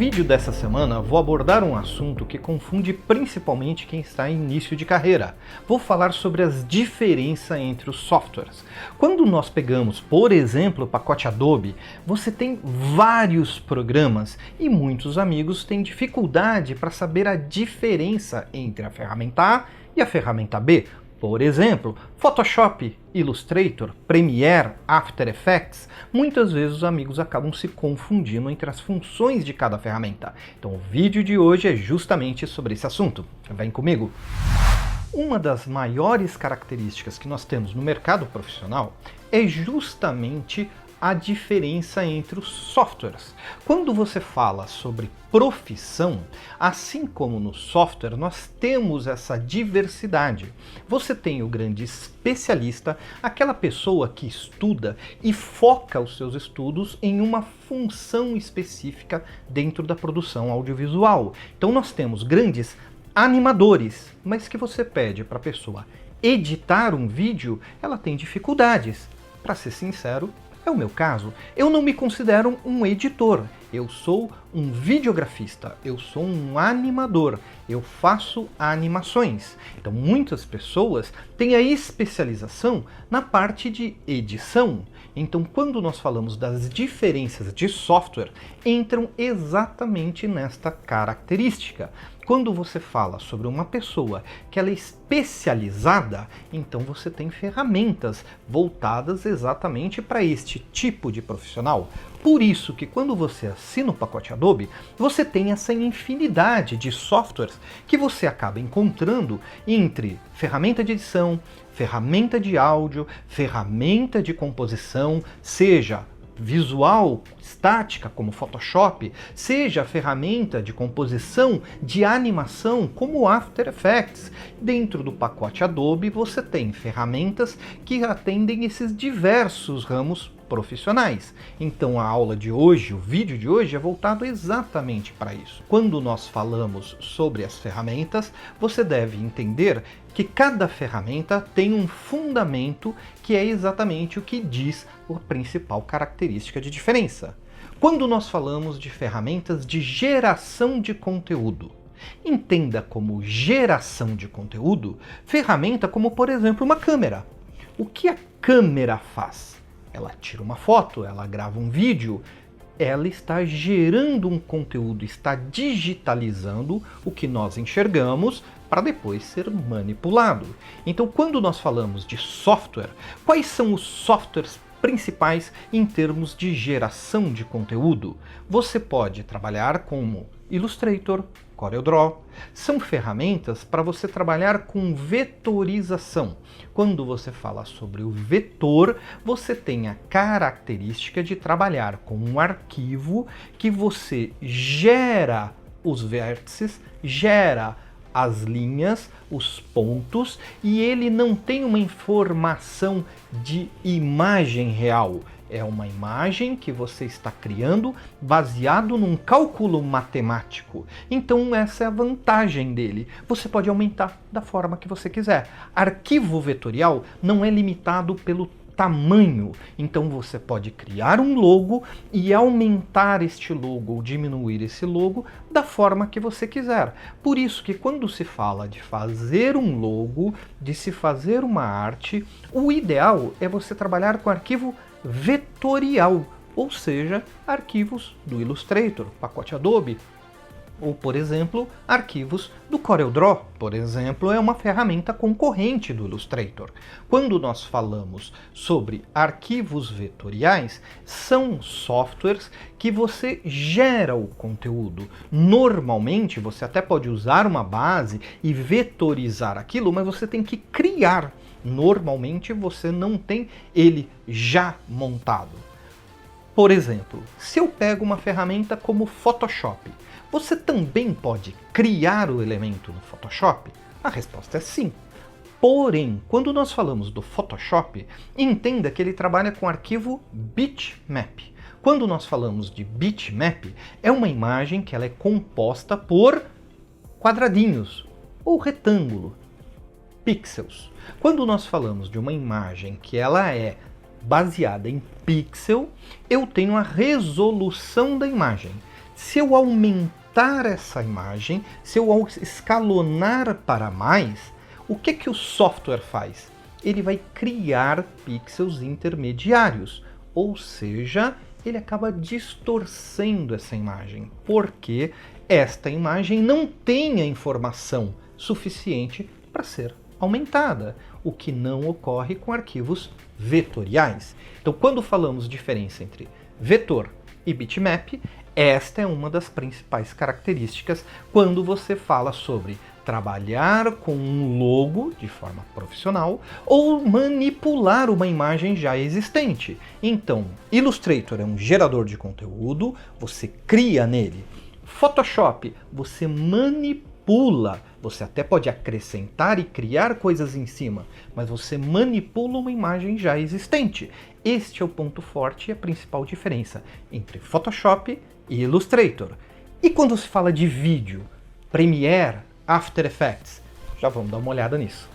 vídeo dessa semana vou abordar um assunto que confunde principalmente quem está em início de carreira. Vou falar sobre as diferenças entre os softwares. Quando nós pegamos, por exemplo, o pacote Adobe, você tem vários programas e muitos amigos têm dificuldade para saber a diferença entre a ferramenta A e a ferramenta B. Por exemplo, Photoshop, Illustrator, Premiere, After Effects, muitas vezes os amigos acabam se confundindo entre as funções de cada ferramenta. Então o vídeo de hoje é justamente sobre esse assunto. Vem comigo! Uma das maiores características que nós temos no mercado profissional é justamente a diferença entre os softwares. Quando você fala sobre profissão, assim como no software, nós temos essa diversidade. Você tem o grande especialista, aquela pessoa que estuda e foca os seus estudos em uma função específica dentro da produção audiovisual. Então nós temos grandes animadores, mas que você pede para a pessoa editar um vídeo, ela tem dificuldades. Para ser sincero, é o meu caso. Eu não me considero um editor, eu sou um videografista, eu sou um animador, eu faço animações. Então muitas pessoas têm a especialização na parte de edição. Então quando nós falamos das diferenças de software, entram exatamente nesta característica. Quando você fala sobre uma pessoa que ela é especializada, então você tem ferramentas voltadas exatamente para este tipo de profissional. Por isso que quando você assina o pacote Adobe, você tem essa infinidade de softwares que você acaba encontrando entre ferramenta de edição, ferramenta de áudio, ferramenta de composição, seja visual, estática, como Photoshop, seja a ferramenta de composição, de animação, como After Effects. Dentro do pacote Adobe você tem ferramentas que atendem esses diversos ramos profissionais. Então a aula de hoje, o vídeo de hoje é voltado exatamente para isso. Quando nós falamos sobre as ferramentas, você deve entender que cada ferramenta tem um fundamento que é exatamente o que diz a principal característica de diferença. Quando nós falamos de ferramentas de geração de conteúdo, entenda como geração de conteúdo, ferramenta como, por exemplo, uma câmera. O que a câmera faz? Ela tira uma foto, ela grava um vídeo, ela está gerando um conteúdo, está digitalizando o que nós enxergamos para depois ser manipulado. Então, quando nós falamos de software, quais são os softwares principais em termos de geração de conteúdo? Você pode trabalhar com Illustrator, CorelDRAW, são ferramentas para você trabalhar com vetorização. Quando você fala sobre o vetor, você tem a característica de trabalhar com um arquivo que você gera os vértices, gera as linhas, os pontos, e ele não tem uma informação de imagem real. É uma imagem que você está criando baseado num cálculo matemático. Então essa é a vantagem dele. Você pode aumentar da forma que você quiser. Arquivo vetorial não é limitado pelo tamanho. Então você pode criar um logo e aumentar este logo ou diminuir esse logo da forma que você quiser. Por isso que quando se fala de fazer um logo, de se fazer uma arte, o ideal é você trabalhar com arquivo vetorial, ou seja, arquivos do Illustrator, pacote Adobe, ou, por exemplo, arquivos do CorelDRAW, por exemplo, é uma ferramenta concorrente do Illustrator. Quando nós falamos sobre arquivos vetoriais, são softwares que você gera o conteúdo. Normalmente, você até pode usar uma base e vetorizar aquilo, mas você tem que criar. Normalmente, você não tem ele já montado. Por exemplo, se eu pego uma ferramenta como Photoshop, você também pode criar o elemento no Photoshop? A resposta é sim. Porém, quando nós falamos do Photoshop, entenda que ele trabalha com arquivo bitmap. Quando nós falamos de bitmap, é uma imagem que ela é composta por quadradinhos ou retângulo, pixels. Quando nós falamos de uma imagem que ela é baseada em pixel, eu tenho a resolução da imagem. Se eu aumentar essa imagem, se eu escalonar para mais, o que o software faz? Ele vai criar pixels intermediários, ou seja, ele acaba distorcendo essa imagem, porque esta imagem não tem a informação suficiente para ser aumentada, o que não ocorre com arquivos vetoriais. Então, quando falamos diferença entre vetor e bitmap, esta é uma das principais características quando você fala sobre trabalhar com um logo de forma profissional ou manipular uma imagem já existente. Então, Illustrator é um gerador de conteúdo, você cria nele. Photoshop, você manipula, você até pode acrescentar e criar coisas em cima, mas você manipula uma imagem já existente. Este é o ponto forte e a principal diferença entre Photoshop e Illustrator. E quando se fala de vídeo, Premiere, After Effects, já vamos dar uma olhada nisso.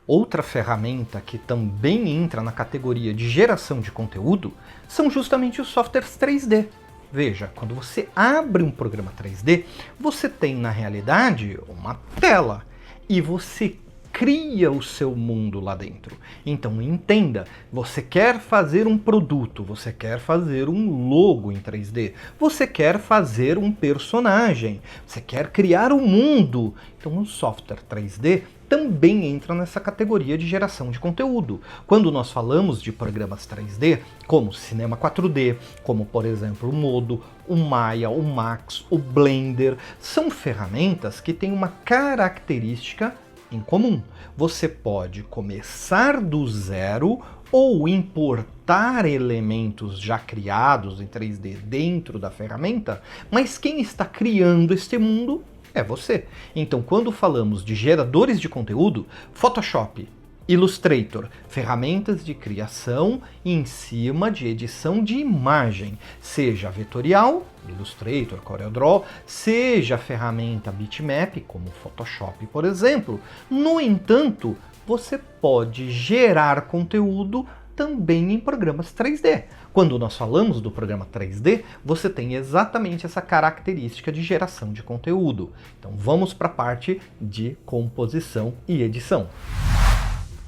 Outra ferramenta que também entra na categoria de geração de conteúdo são justamente os softwares 3D. Veja, quando você abre um programa 3D, você tem na realidade uma tela e você cria o seu mundo lá dentro. Então entenda, você quer fazer um produto, você quer fazer um logo em 3D, você quer fazer um personagem, você quer criar um mundo. Então o software 3D também entra nessa categoria de geração de conteúdo. Quando nós falamos de programas 3D, como Cinema 4D, como por exemplo o Modo, o Maya, o Max, o Blender, são ferramentas que têm uma característica em comum. Você pode começar do zero ou importar elementos já criados em 3D dentro da ferramenta, mas quem está criando este mundo é você. Então, quando falamos de geradores de conteúdo, Photoshop, Illustrator, ferramentas de criação em cima de edição de imagem, seja vetorial, Illustrator, CorelDRAW, seja a ferramenta bitmap, como Photoshop, por exemplo. No entanto, você pode gerar conteúdo também em programas 3D. Quando nós falamos do programa 3D, você tem exatamente essa característica de geração de conteúdo. Então vamos para a parte de composição e edição.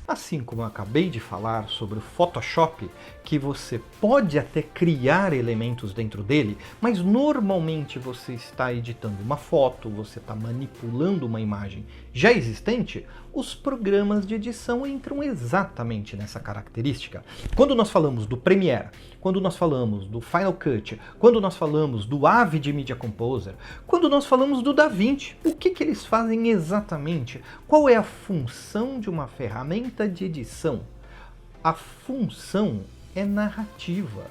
Assim como eu acabei de falar sobre o Photoshop, que você pode até criar elementos dentro dele, mas normalmente você está editando uma foto, você está manipulando uma imagem já existente, os programas de edição entram exatamente nessa característica. Quando nós falamos do Premiere, quando nós falamos do Final Cut, quando nós falamos do Avid Media Composer, quando nós falamos do DaVinci, o que eles fazem exatamente? Qual é a função de uma ferramenta de edição? A função é narrativa,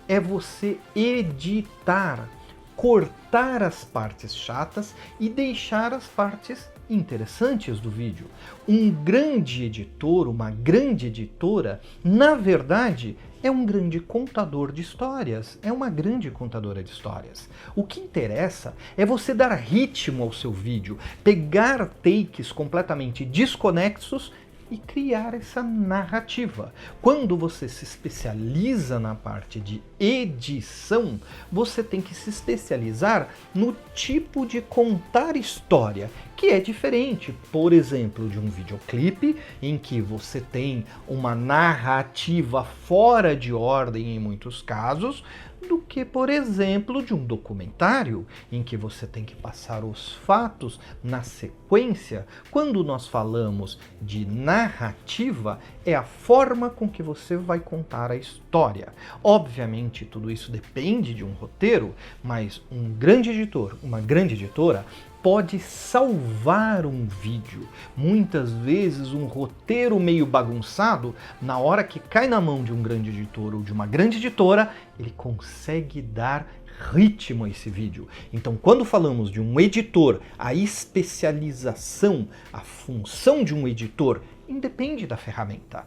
é você editar, cortar as partes chatas e deixar as partes interessantes do vídeo. Um grande editor, uma grande editora, na verdade, é um grande contador de histórias, é uma grande contadora de histórias. O que interessa é você dar ritmo ao seu vídeo, pegar takes completamente desconexos e criar essa narrativa. Quando você se especializa na parte de edição, você tem que se especializar no tipo de contar história, que é diferente, por exemplo, de um videoclipe, em que você tem uma narrativa fora de ordem em muitos casos, do que, por exemplo, de um documentário, em que você tem que passar os fatos na sequência. Quando nós falamos de narrativa, é a forma com que você vai contar a história. Obviamente, tudo isso depende de um roteiro, mas um grande editor, uma grande editora, pode salvar um vídeo. Muitas vezes um roteiro meio bagunçado, na hora que cai na mão de um grande editor ou de uma grande editora, ele consegue dar ritmo a esse vídeo. Então, quando falamos de um editor, a especialização, a função de um editor, independe da ferramenta.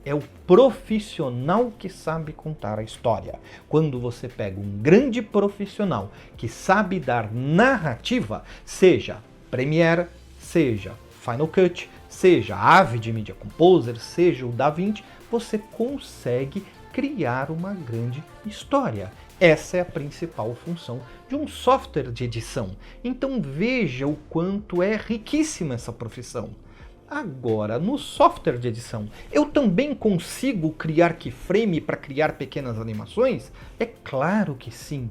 É o profissional que sabe contar a história. Quando você pega um grande profissional que sabe dar narrativa, seja Premiere, seja Final Cut, seja Avid Media Composer, seja o DaVinci, você consegue criar uma grande história. Essa é a principal função de um software de edição. Então veja o quanto é riquíssima essa profissão. Agora, no software de edição, eu também consigo criar keyframe para criar pequenas animações? É claro que sim,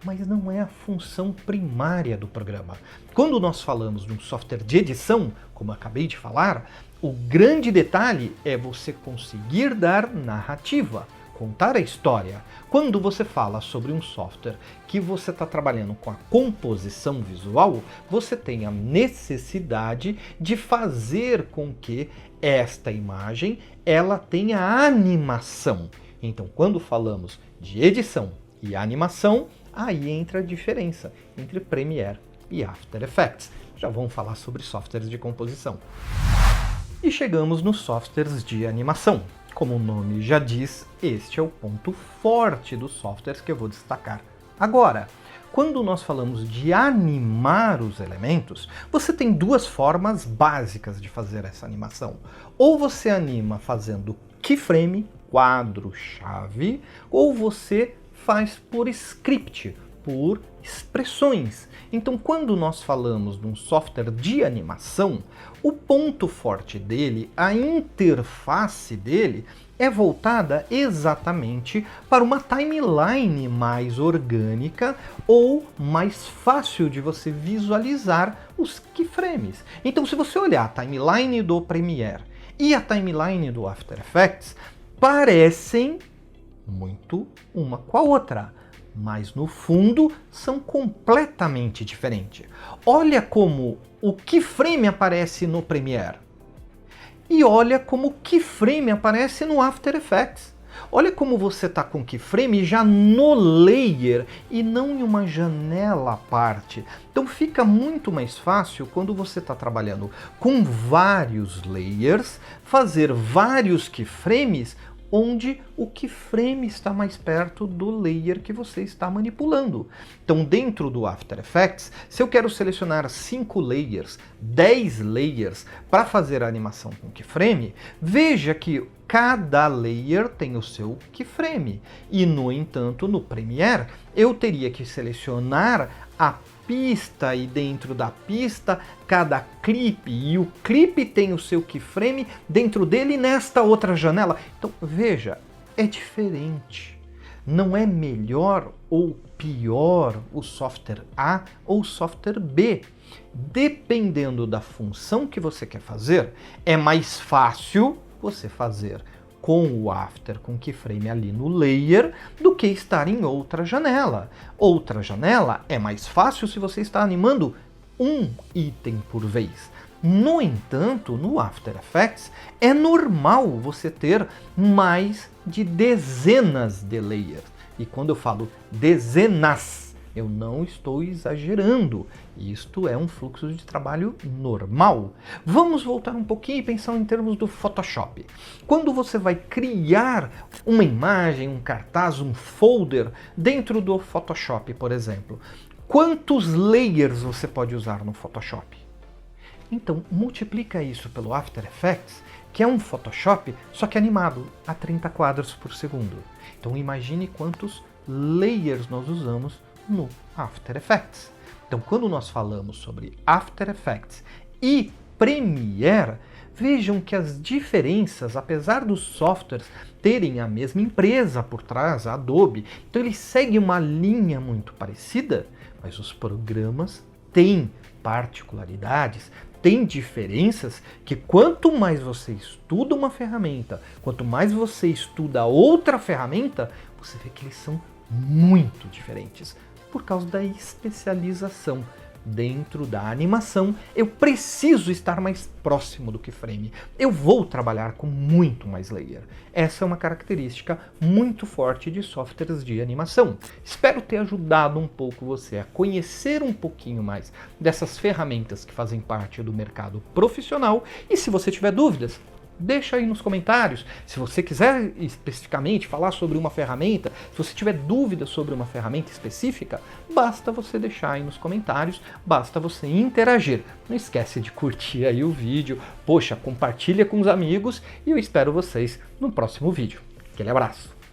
mas não é a função primária do programa. Quando nós falamos de um software de edição, como eu acabei de falar, o grande detalhe é você conseguir dar narrativa, contar a história. Quando você fala sobre um software que você está trabalhando com a composição visual, você tem a necessidade de fazer com que esta imagem ela tenha animação. Então, quando falamos de edição e animação, aí entra a diferença entre Premiere e After Effects. Já vamos falar sobre softwares de composição. E chegamos nos softwares de animação. Como o nome já diz, este é o ponto forte dos softwares que eu vou destacar agora. Quando nós falamos de animar os elementos, você tem duas formas básicas de fazer essa animação. Ou você anima fazendo keyframe, quadro-chave, ou você faz por script, por expressões. Então, quando nós falamos de um software de animação, o ponto forte dele, a interface dele, é voltada exatamente para uma timeline mais orgânica ou mais fácil de você visualizar os keyframes. Então, se você olhar a timeline do Premiere e a timeline do After Effects, parecem muito uma com a outra, mas no fundo são completamente diferentes. Olha como o keyframe aparece no Premiere e olha como o keyframe aparece no After Effects. Olha como você está com o keyframe já no layer e não em uma janela à parte. Então fica muito mais fácil quando você está trabalhando com vários layers, fazer vários keyframes onde o keyframe está mais perto do layer que você está manipulando. Então, dentro do After Effects, se eu quero selecionar 5 layers, 10 layers para fazer a animação com keyframe, veja que cada layer tem o seu keyframe. E, no entanto, no Premiere, eu teria que selecionar a pista e dentro da pista cada clipe e o clipe tem o seu keyframe dentro dele nesta outra janela. Então veja, é diferente. Não é melhor ou pior o software A ou o software B. Dependendo da função que você quer fazer, é mais fácil você fazer com o After, com keyframe ali no layer, do que estar em outra janela. Outra janela é mais fácil se você está animando um item por vez. No entanto, no After Effects, é normal você ter mais de dezenas de layers. E quando eu falo dezenas, eu não estou exagerando. Isto é um fluxo de trabalho normal. Vamos voltar um pouquinho e pensar em termos do Photoshop. Quando você vai criar uma imagem, um cartaz, um folder dentro do Photoshop, por exemplo, quantos layers você pode usar no Photoshop? Então, multiplica isso pelo After Effects, que é um Photoshop, só que animado a 30 quadros por segundo. Então, imagine quantos layers nós usamos no After Effects. Então, quando nós falamos sobre After Effects e Premiere, vejam que as diferenças, apesar dos softwares terem a mesma empresa por trás, a Adobe, então eles seguem uma linha muito parecida, mas os programas têm particularidades, têm diferenças que quanto mais você estuda uma ferramenta, quanto mais você estuda outra ferramenta, você vê que eles são muito diferentes. Por causa da especialização. Dentro da animação, eu preciso estar mais próximo do keyframe. Eu vou trabalhar com muito mais layer. Essa é uma característica muito forte de softwares de animação. Espero ter ajudado um pouco você a conhecer um pouquinho mais dessas ferramentas que fazem parte do mercado profissional. E se você tiver dúvidas, deixa aí nos comentários. Se você quiser especificamente falar sobre uma ferramenta, se você tiver dúvidas sobre uma ferramenta específica, basta você deixar aí nos comentários, basta você interagir. Não esquece de curtir aí o vídeo, poxa, compartilha com os amigos e eu espero vocês no próximo vídeo. Aquele abraço!